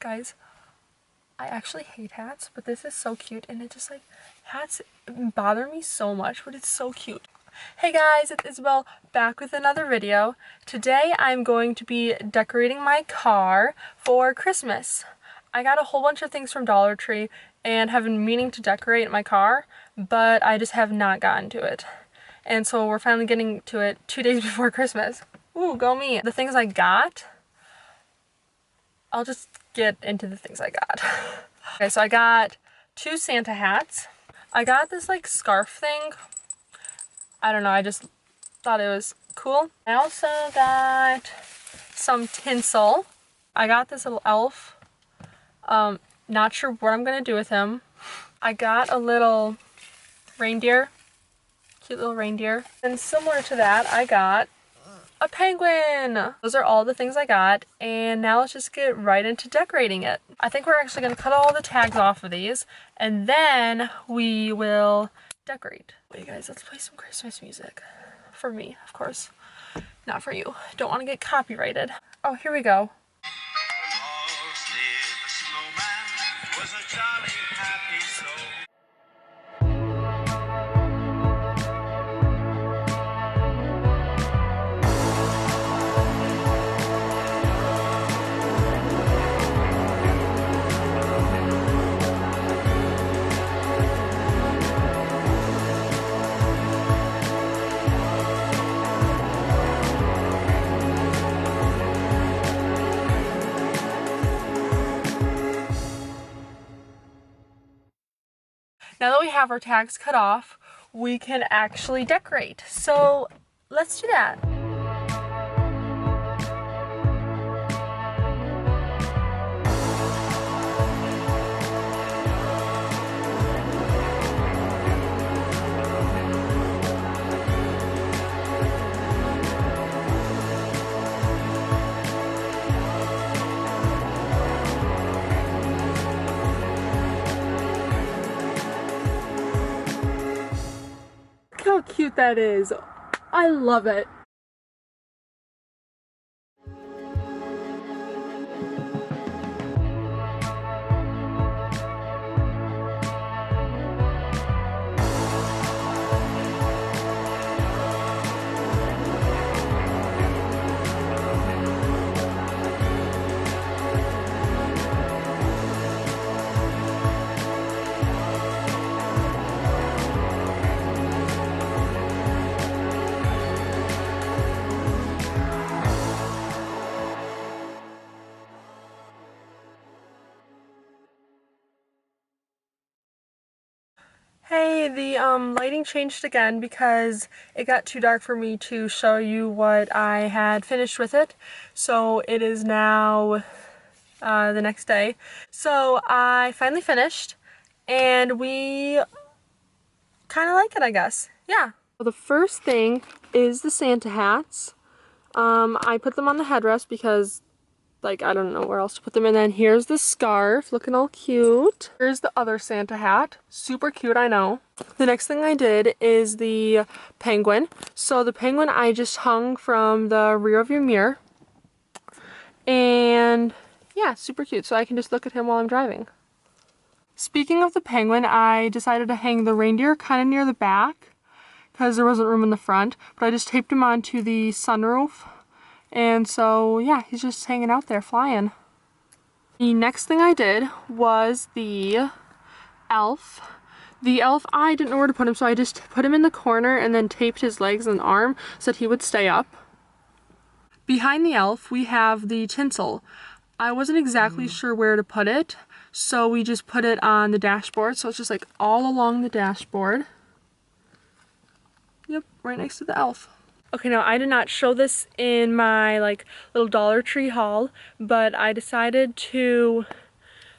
Guys, I actually hate hats, but this is so cute, and it just like, hats bother me so much, but it's so cute. Hey guys, it's Isabel back with another video. Today I'm going to be decorating my car for Christmas. I got a whole bunch of things from Dollar Tree and have been meaning to decorate my car, but I just have not gotten to it. And so we're finally getting to it 2 days before Christmas. Ooh, go me. The things I got, I'll just get into the things I got. Okay, so I got 2 Santa hats. I got this like scarf thing. I don't know, I just thought it was cool. I also got some tinsel. I got this little elf. Not sure what I'm gonna do with him. I got a little reindeer, cute little reindeer. And similar to that, I got a penguin. Those are all the things I got, and now let's just get right into decorating it. I think we're actually gonna cut all the tags off of these, and then we will decorate. Wait guys, let's play some Christmas music. For me, of course. Not for you. Don't want to get copyrighted. Oh, here we go. Now that we have our tags cut off, we can actually decorate. So let's do that. How cute that is. I love it. Hey, the lighting changed again because it got too dark for me to show you what I had finished with it. So it is now the next day. So I finally finished and we kind of like it, I guess. Yeah. Well, the first thing is the Santa hats. I put them on the headrest because like, I don't know where else to put them. And then here's the scarf, looking all cute. Here's the other Santa hat. Super cute, I know. The next thing I did is the penguin. So the penguin I just hung from the rear of your mirror. And yeah, super cute. So I can just look at him while I'm driving. Speaking of the penguin, I decided to hang the reindeer kind of near the back because there wasn't room in the front. But I just taped him onto the sunroof. And so, yeah, he's just hanging out there flying. The next thing I did was the elf. The elf, I didn't know where to put him, so I just put him in the corner and then taped his legs and arm so that he would stay up. Behind the elf, we have the tinsel. I wasn't exactly sure where to put it, so we just put it on the dashboard. So it's just like all along the dashboard. Yep, right next to the elf. Okay, now I did not show this in my like little Dollar Tree haul, but I decided to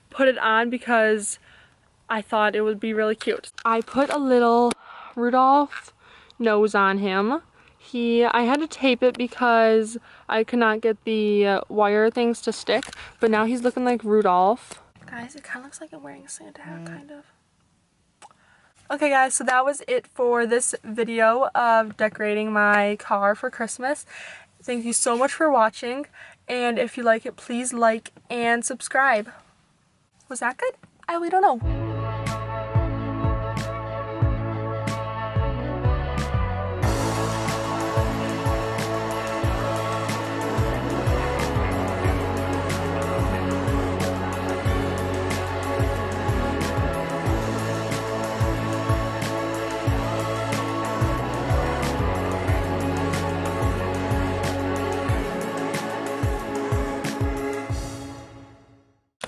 put it on because I thought it would be really cute. I put a little Rudolph nose on him. I had to tape it because I could not get the wire things to stick, but now he's looking like Rudolph. Guys, it kind of looks like I'm wearing a Santa hat, kind of. Okay guys, so that was it for this video of decorating my car for Christmas. Thank you so much for watching, And if you like it, please like and subscribe. Was that good? I really don't know.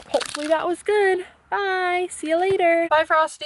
Hopefully that was good. Bye. See you later. Bye, Frosty.